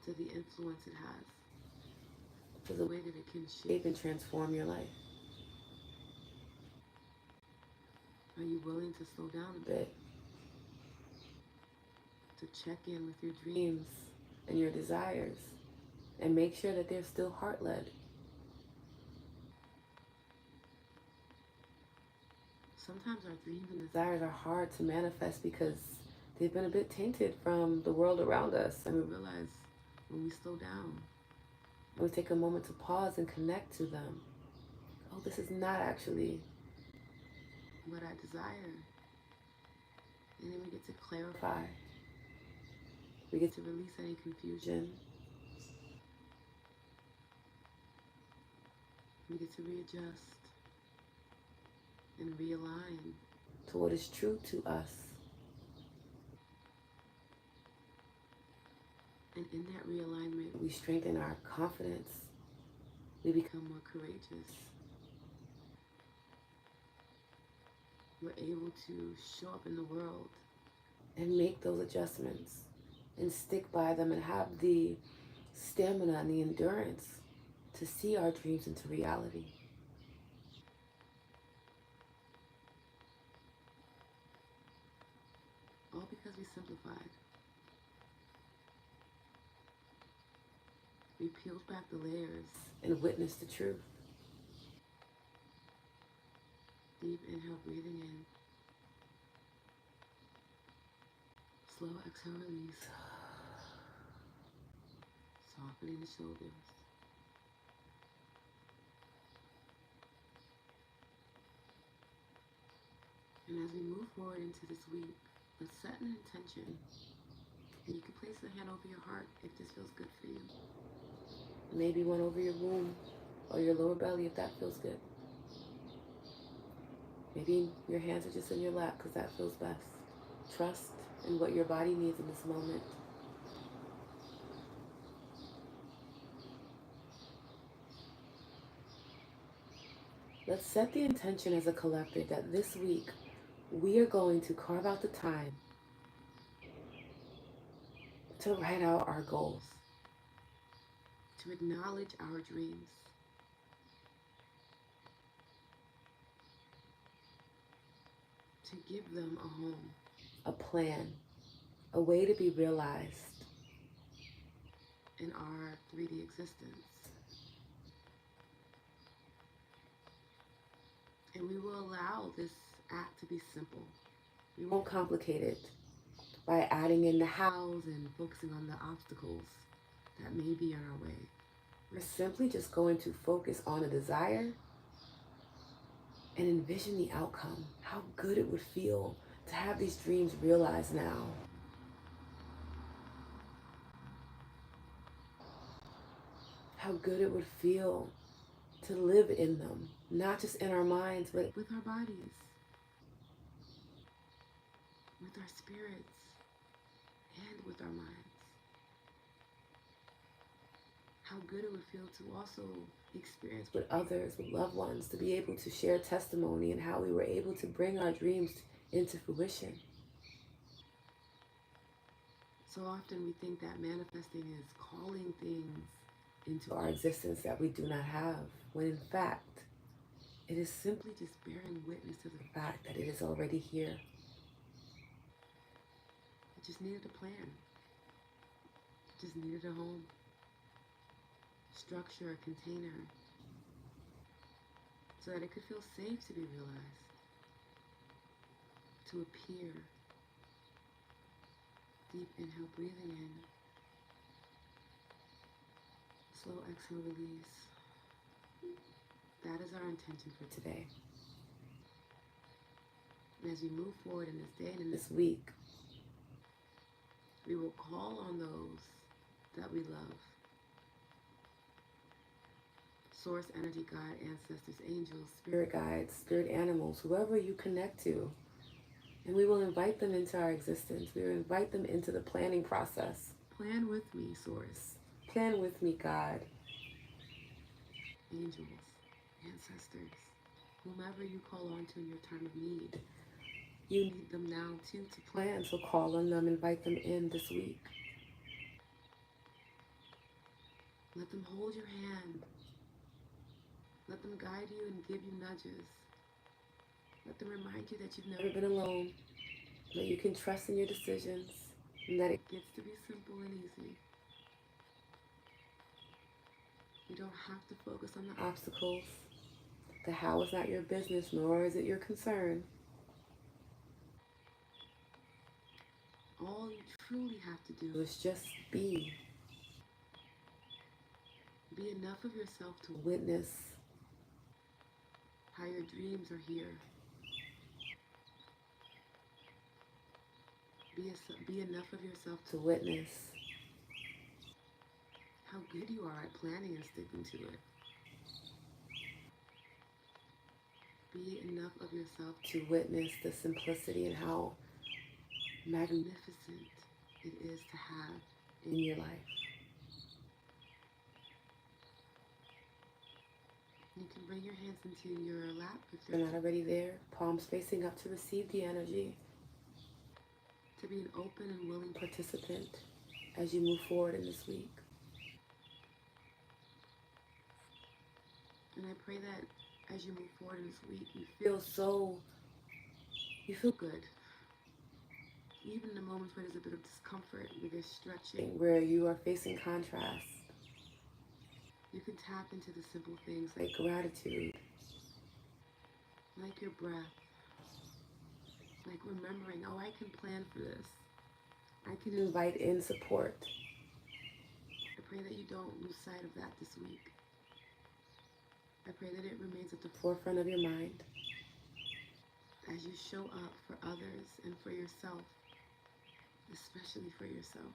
to the influence it has, to the way that it can shape and transform your life? Are you willing to slow down a bit, to check in with your dreams and your desires, and make sure that they're still heart-led? Sometimes our dreams and desires are hard to manifest because they've been a bit tainted from the world around us. And we realize when we slow down, we take a moment to pause and connect to them. Oh, this is not actually what I desire. And then we get to clarify. We get to release any confusion. We get to readjust and realign to what is true to us. And in that realignment, we strengthen our confidence. We become more courageous. We're able to show up in the world and make those adjustments and stick by them and have the stamina and the endurance to see our dreams into reality. All because we simplified. We peeled back the layers and witnessed the truth. Deep inhale, breathing in. Slow exhale, release. Softening the shoulders. And as we move forward into this week, let's set an intention. And you can place a hand over your heart if this feels good for you. Maybe one over your womb or your lower belly if that feels good. Maybe your hands are just in your lap because that feels best. Trust in what your body needs in this moment. Let's set the intention as a collective that this week we are going to carve out the time to write out our goals, to acknowledge our dreams, to give them a home, a plan, a way to be realized in our 3D existence. And we will allow this act to be simple. We won't complicate it by adding in the hows and focusing on the obstacles that may be on our way. We're simply just going to focus on a desire and envision the outcome, how good it would feel to have these dreams realized now. How good it would feel to live in them, not just in our minds, but with our bodies, with our spirits, and with our minds. How good it would feel to also experience with others, with loved ones, to be able to share testimony and how we were able to bring our dreams into fruition. So often we think that manifesting is calling things into our existence that we do not have, when in fact, it is simply just bearing witness to the fact that it is already here. It just needed a plan. It just needed a home, structure, a container, so that it could feel safe to be realized, to appear, Deep inhale, breathing in. Slow exhale, release. That is our intention for today. And as we move forward in this day and in this week, we will call on those that we love. Source, energy, God, ancestors, angels, spirit guides, spirit animals, whoever you connect to. And we will invite them into our existence. We will invite them into the planning process. Plan with me, Source. Plan with me, God. Angels, ancestors, whomever you call on to in your time of need. You need them now too to plan. So call on them, invite them in this week. Let them hold your hand. Let them guide you and give you nudges. Let them remind you that you've never been alone, that you can trust in your decisions, and that it gets to be simple and easy. You don't have to focus on the obstacles. The how is not your business, nor is it your concern. All you truly have to do is just be. Be enough of yourself to witness how your dreams are here. Be enough of yourself to witness how good you are at planning and sticking to it. Be enough of yourself to witness the simplicity and how magnificent it is to have in your life. You can bring your hands into your lap if they're not already there, palms facing up to receive the energy, to be an open and willing participant as you move forward in this week. And I pray that as you move forward in this week, you feel good. Even in the moments where there's a bit of discomfort, where there's stretching, where you are facing contrast, you can tap into the simple things like gratitude, like your breath, like remembering, oh, I can plan for this. I can invite in support. I pray that you don't lose sight of that this week. I pray that it remains at the forefront of your mind as you show up for others and for yourself, especially for yourself.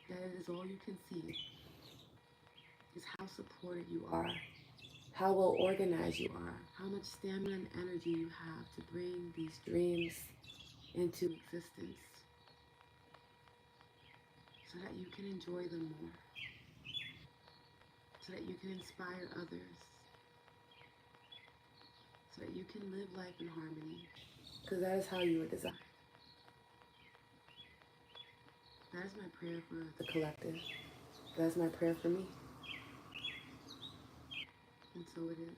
That it is all you can see is how supported you are, how well organized you are, how much stamina and energy you have to bring these dreams into existence so that you can enjoy them more, so that you can inspire others, so that you can live life in harmony, because that is how you were designed. That is my prayer for the collective. That is my prayer for me. And so it is.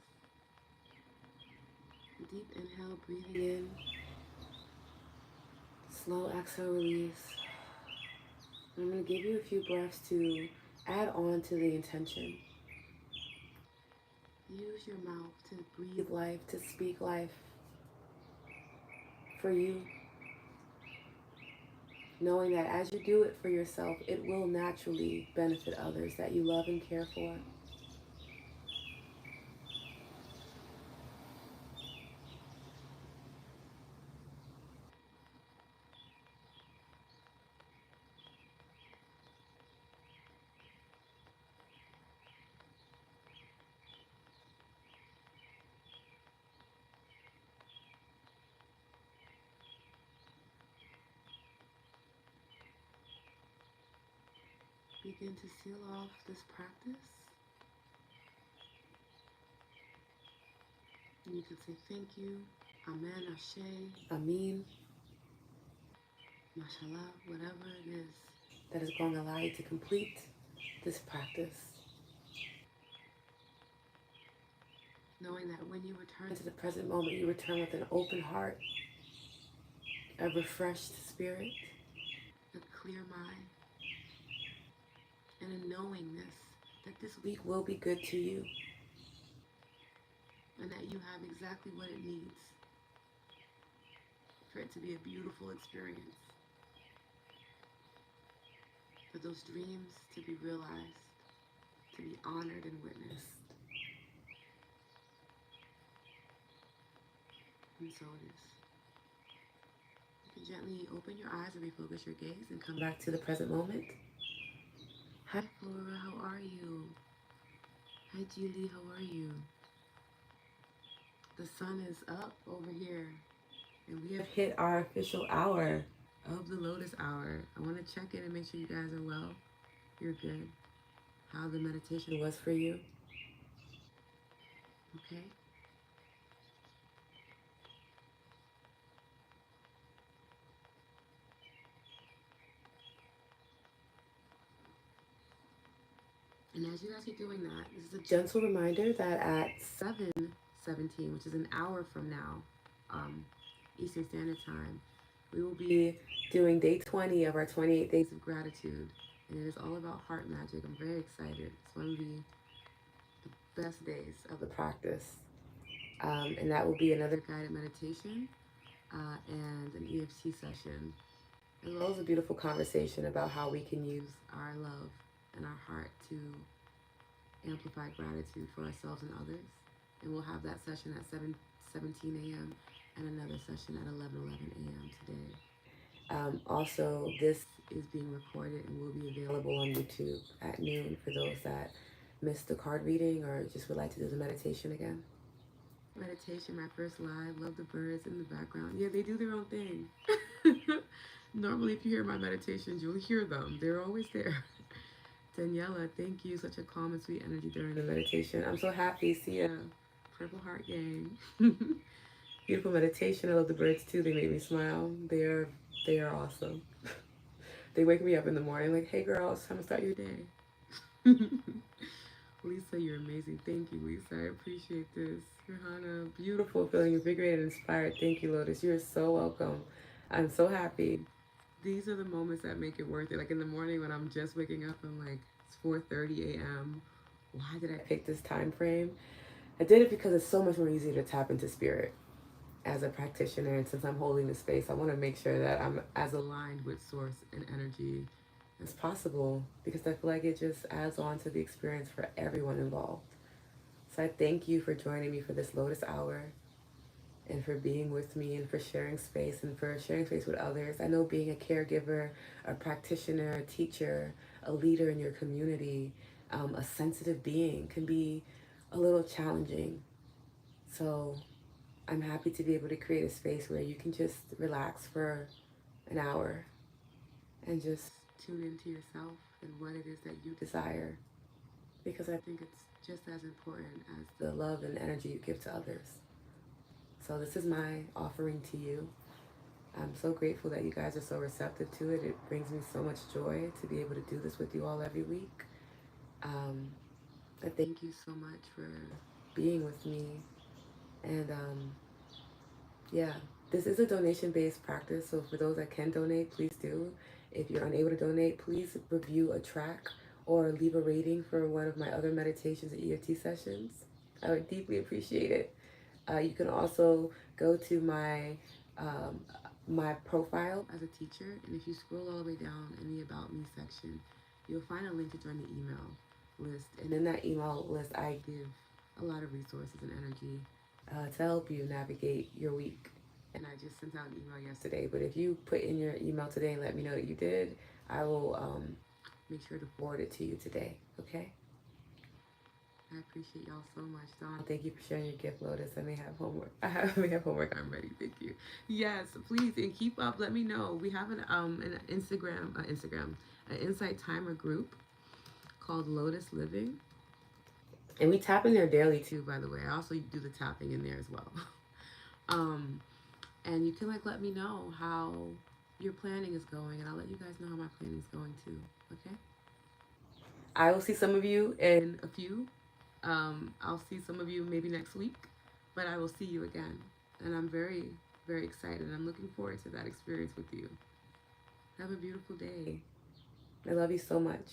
A deep inhale, breathing in. Slow exhale, release. I'm going to give you a few breaths to add on to the intention. Use your mouth to breathe life, to speak life for you, knowing that as you do it for yourself, it will naturally benefit others that you love and care for. Begin to seal off this practice. And you can say thank you, Amen, Ashe, Amin, Mashallah, whatever it is that is going to allow you to complete this practice. Knowing that when you return to the present moment, you return with an open heart, a refreshed spirit, a clear mind, and a knowingness that this week will be good to you and that you have exactly what it needs for it to be a beautiful experience, for those dreams to be realized, to be honored and witnessed. And so it is. You can gently open your eyes and refocus your gaze and come back to the present moment. Hi Flora, how are you? Hi Julie, how are you? The sun is up over here and we have hit our official hour of the Lotus Hour. I want to check in and make sure you guys are well. You're good. How the meditation was for you. Okay. And as you guys keep doing that, this is a gentle reminder that at 7:17, which is an hour from now, Eastern Standard Time, we will be doing day 20 of our 28 days of gratitude. And it is all about heart magic. I'm very excited. It's one of the best days of the practice. And that will be another guided meditation and an EFT session, as well as a beautiful conversation about how we can use our love and our heart to amplify gratitude for ourselves and others. And we'll have that session at 7:17 a.m. and another session at 11:11 a.m. today. Also, this is being recorded and will be available on YouTube at noon for those that missed the card reading or just would like to do the meditation again. Meditation, my first live. Love the birds in the background. Yeah, they do their own thing. Normally, if you hear my meditations, you'll hear them. They're always there. Daniela, thank you. Such a calm and sweet energy during the meditation. I'm so happy. See ya. Purple Heart Gang. Beautiful meditation. I love the birds too. They make me smile. They are awesome. They wake me up in the morning like, hey girl, it's time to start your day. Lisa, you're amazing. Thank you, Lisa. I appreciate this. Johanna, beautiful, feeling invigorated and inspired. Thank you, Lotus. You're so welcome. I'm so happy. These are the moments that make it worth it. Like in the morning when I'm just waking up, I'm like, it's 4:30 a.m. Why did I pick this time frame? I did it because it's so much more easy to tap into spirit as a practitioner. And since I'm holding the space, I want to make sure that I'm as aligned with source and energy as possible, because I feel like it just adds on to the experience for everyone involved. So I thank you for joining me for this Lotus Hour and for being with me and for sharing space and for sharing space with others. I know being a caregiver, a practitioner, a teacher, a leader in your community, a sensitive being can be a little challenging. So I'm happy to be able to create a space where you can just relax for an hour and just tune into yourself and what it is that you desire, because I think it's just as important as the love and energy you give to others. So this is my offering to you. I'm so grateful that you guys are so receptive to it. It brings me so much joy to be able to do this with you all every week. I thank you so much for being with me. And yeah, this is a donation-based practice, so for those that can donate, please do. If you're unable to donate, please review a track or leave a rating for one of my other meditations and EFT sessions. I would deeply appreciate it. You can also go to my profile as a teacher, and if you scroll all the way down in the About Me section, you'll find a link to join the email list. And in that email list, I give a lot of resources and energy to help you navigate your week. And I just sent out an email yesterday, but if you put in your email today and let me know that you did, I will make sure to forward it to you today, okay? I appreciate y'all so much, Dawn. Thank you for sharing your gift, Lotus. I may have homework. I may have homework. I'm ready. Thank you. Yes, please, and keep up. Let me know. We have an an Insight Timer group called Lotus Living, and we tap in there daily too. By the way, I also do the tapping in there as well. And you can let me know how your planning is going, and I'll let you guys know how my planning is going too. Okay. I will see some of you in a few. I'll see some of you maybe next week, but I will see you again. And I'm very, very excited. I'm looking forward to that experience with you. Have a beautiful day. I love you so much.